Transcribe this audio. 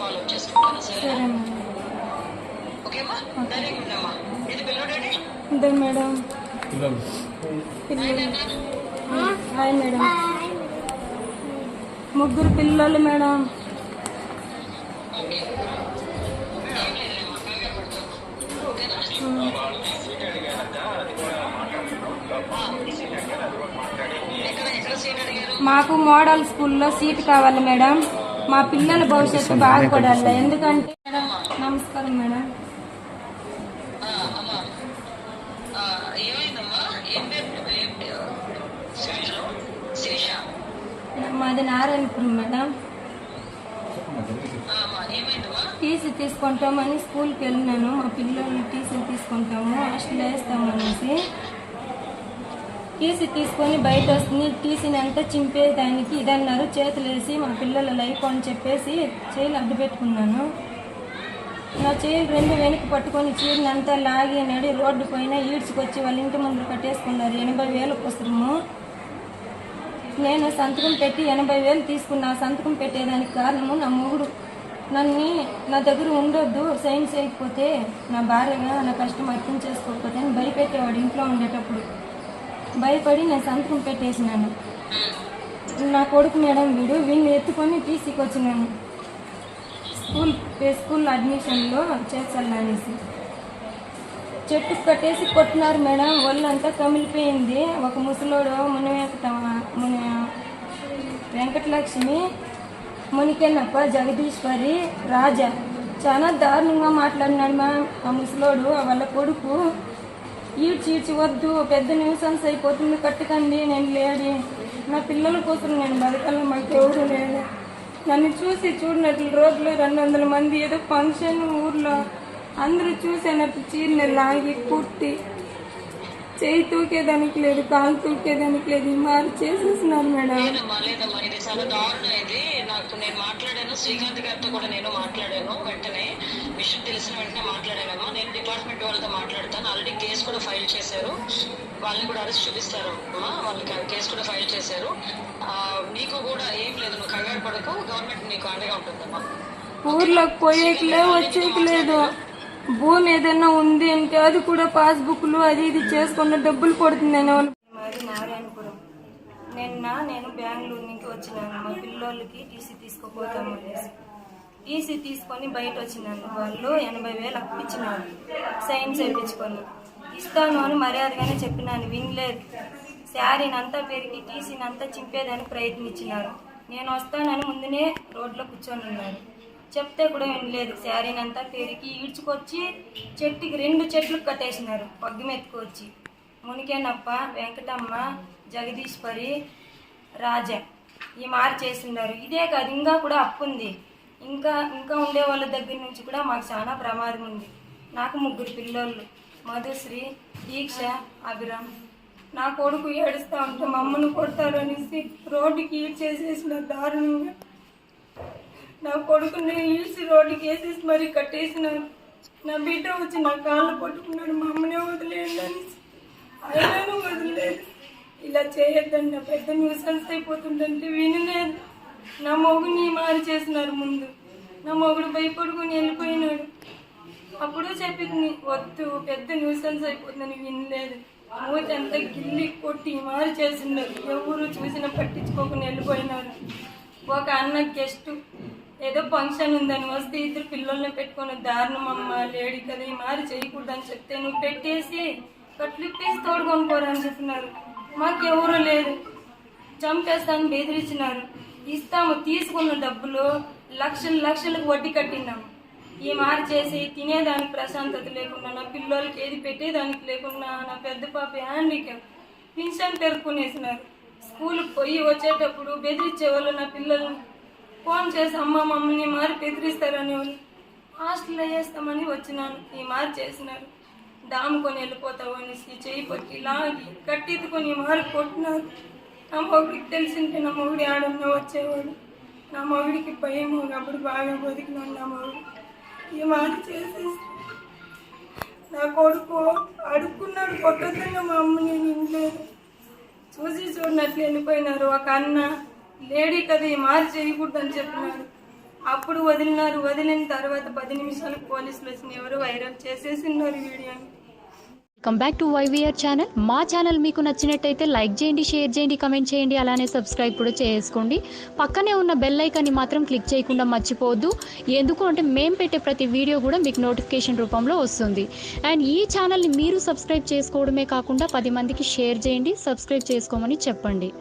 Follow up చేసుకుంటాను. సరే madam. ఓకేమా, ధైర్యంగా ఉండమ్మా. ఇది పిల్లడండి ఇద్దరు మేడం పిల్లలు. Hi madam. ముగ్గురు పిల్లలు మేడం. మాకు మోడల్ స్కూల్లో సీట్ కావాలి మేడం. మా పిల్లల భవిష్యత్తు బాగుపడాలి. ఎందుకంటే మేడం, నమస్కారం మేడం. మాది నారాయణపురం మేడం. టీసీ తీసుకుంటామని స్కూల్కి వెళ్ళినాను. మా పిల్లలు టీసీ తీసుకుంటాము, హాస్టల్ వేస్తాము అనేసి టీసీ తీసుకొని బయట వస్తుంది. టీసీని అంతా చింపేదానికి ఇదన్నారు. చేతులు వేసి మా పిల్లల లైఫ్ అని చెప్పేసి చేయిలు అడ్డు పెట్టుకున్నాను. నా చేయిలు రెండు వెనక పట్టుకొని చీరని అంతా లాగి నడి రోడ్డు పైన ఈడ్చుకొచ్చి వాళ్ళ ఇంటి ముందు కట్టేసుకున్నారు. 80,000 పుస్తకము. నేను సంతకం పెట్టి 80,000 తీసుకున్నా. సంతకం పెట్టేదానికి కారణము నా మొగుడు నన్ను నా దగ్గర ఉండొద్దు, సైన్ చేయకపోతే నా భార్యగా నా కష్టం అర్థం చేసుకోకపోతే అని భయపెట్టేవాడు. ఇంట్లో ఉండేటప్పుడు భయపడి నేను సంతకం పెట్టేసినాను. నా కొడుకు మేడం వీడిని ఎత్తుకొని టీసీకి వచ్చినాను. స్కూల్ అడ్మిషన్లో చేర్చాలనేసి చెట్టు కట్టేసి కొట్టినారు మేడం. ఒళ్ళంతా కమిలిపోయింది. ఒక ముసలోడు ముని వెంకటలక్ష్మి, మునికెన్నప్ప, జగదీశ్వరి, రాజా చాలా దారుణంగా మాట్లాడినాడు మ్యామ్. ఆ ముసలోడు వాళ్ళ కొడుకు ఈడ్చి వద్దు, పెద్ద న్యూసెన్స్ అయిపోతుంది, కట్టకండి, నేను లేడి, నా పిల్లల కోసం నేను బతకాల, మాకు ఎవరు లేదు. నన్ను చూసి చూడనట్లు రోడ్లో 200 మంది ఏదో ఫంక్షన్ ఊర్లో అందరూ చూసేనట్టు చీరని లాగి కుట్టి చేయి తూకేదానికి లేదు, కాలు తూకేదానికి లేదు, మారు చేసేస్తున్నారు మేడం. ఇది చాలా దారుణం. ఇది నేను మాట్లాడాను, శ్రీకాంత్ గారితో కూడా నేను మాట్లాడాను. వెంటనే విషయం తెలిసిన వెంటనే మాట్లాడానమ్మా. నేను డిపార్ట్మెంట్ వాళ్ళతో మాట్లాడతాను. ఆల్రెడీ కేసు కూడా ఫైల్ చేశారు. వాళ్ళని కూడా అరెస్ట్ చూపిస్తారు అమ్మా. వాళ్ళకి కేసు కూడా ఫైల్ చేశారు. నీకు కూడా ఏం లేదు, నువ్వు కంగారు పడకు, గవర్నమెంట్ నీకు అండగా ఉంటుందమ్మా. ఊర్లోకి పోయేకి వచ్చేకి లేదు. భూమి ఏదైనా ఉంది అంటే అది కూడా పాస్బుక్లు అది ఇది చేసుకున్న డబ్బులు పడుతుంది. మాది నారాయణపురం. నేను బెంగళూరు నుంచి వచ్చినాను. మా పిల్లోళ్ళకి టీసీ తీసుకోపోతాము అనేసి టీసీ తీసుకొని బయట వచ్చినాను. వాళ్ళు 80,000 అప్పించినారు. సైన్ చేయించుకొని ఇస్తాను అని మర్యాదగానే చెప్పినాను, వినలేదు. శారీని అంతా పెరిగి టీసీని అంతా చింపేదానికి ప్రయత్నించినారు. నేను వస్తానని ముందునే రోడ్లో కూర్చొని ఉన్నారు. చెప్తే కూడా వినలేదు. శారీని అంతా పెరిగి ఈడ్చుకొచ్చి చెట్టుకి 2 చెట్లు కట్టేసినారు. పగ్గిమెత్తుకొచ్చి మునికేనప్ప, వెంకటమ్మ, జగదీశ్వరి, రాజా ఈ మారు చేస్తున్నారు. ఇదే కాదు, ఇంకా కూడా అప్పు ఉంది. ఇంకా ఉండే వాళ్ళ దగ్గర నుంచి కూడా మాకు చాలా ప్రమాదం ఉంది. నాకు 3 పిల్లోళ్ళు, మధుశ్రీ, దీక్ష, అభిరామ్. నా కొడుకు ఏడుస్తూ ఉంటే మా అమ్మను కొడతారు అనేసి రోడ్డుకి ఈడ్చేసేసిన దారుణంగా నా కొడుకుని ఈడ్చి రోడ్డుకి వేసేసి మరీ కట్టేసినారు. నా బిడ్డ వచ్చి నా కాళ్ళు పట్టుకున్నాడు, మా అమ్మనే వదిలేయండి అనేసి. అయినాను వదిలేదు. ఇలా చేయొద్దండి, నా పెద్ద న్యూసెన్స్ అయిపోతుందంటే వినలేదు. నా మొగుని మారి చేసినారు. ముందు నా మొగుడు భయపడుకుని వెళ్ళిపోయినాడు. అప్పుడు చెప్పింది వద్దు, పెద్ద న్యూసెన్స్ అయిపోతుందని వినలేదు. మూతి అంతా గిల్లి కొట్టి మారి చేసినారు. ఎవరు చూసినా పట్టించుకోకుండా వెళ్ళిపోయినారు. ఒక అన్న గెస్ట్ ఏదో ఫంక్షన్ ఉందని వస్తే 2 పిల్లల్ని పెట్టుకుని దారుణం అమ్మ, లేడీ కదా, ఈ మారి చేయకూడదని చెప్తే నువ్వు పెట్టేసి కట్లిప్పేసి తోడుకొని పోరని చెప్పినారు. మాకు ఎవరు లేదు, చంపేస్తాను బెదిరించినారు. ఇస్తాము, తీసుకున్న డబ్బులు లక్షలకు వడ్డీ కట్టినాము. ఈ మారి చేసి తినేదానికి ప్రశాంతత లేకుండా, నా పిల్లలకి ఏది పెట్టేదానికి లేకుండా, నా పెద్ద పాప హ్యాండిక్యాప్ పింఛన్ పెరుక్కునేసినారు. స్కూల్కి పోయి వచ్చేటప్పుడు బెదిరించేవాళ్ళు. నా పిల్లల్ని ఫోన్ చేసి అమ్మ మమ్మల్ని మారి బెదిరిస్తారని వాళ్ళు హాస్టల్లో వేస్తామని వచ్చినాను. ఈ మారి చేసినారు. దాముకొని వెళ్ళిపోతావు అనేసి చేయి పట్టి లాగి కట్టెత్తుకొని మారి కొట్టినారు. నా మొగుడికి తెలిసింటే నా మొగుడి ఆడన్నా వచ్చేవాడు. నా మొగుడికి భయము, అప్పుడు బాగా బతికినాను. నా మొగుడు ఈ మారి చేసేసి నా కొడుకు అడుక్కున్నాడు, కొట్టొద్దని మా అమ్మ నేను ఇంట్లేదు. చూసి చూడనట్లు వెళ్ళిపోయినారు. ఒక అన్న లేడీ కదా ఈ మారి చేయకూడదని చెప్పినాడు. అప్పుడు వదిలినారు. వదిలిన తర్వాత 10 నిమిషాలకు పోలీసులు వచ్చి ఎవరు వైరల్ చేసేసినారు వీడియోని. Welcome back to YVR channel. మా ఛానల్ మీకు నచ్చినట్టయితే లైక్ చేయండి, షేర్ చేయండి, కమెంట్ చేయండి, అలానే సబ్స్క్రైబ్ కూడా చేసుకోండి. పక్కనే ఉన్న బెల్ ఐకాన్ని మాత్రం క్లిక్ చేయకుండా మర్చిపోవద్దు. ఎందుకు అంటే మేము పెట్టే ప్రతి వీడియో కూడా మీకు నోటిఫికేషన్ రూపంలో వస్తుంది. అండ్ ఈ ఛానల్ని మీరు సబ్స్క్రైబ్ చేసుకోవడమే కాకుండా 10 మందికి షేర్ చేయండి, సబ్స్క్రైబ్ చేసుకోమని చెప్పండి.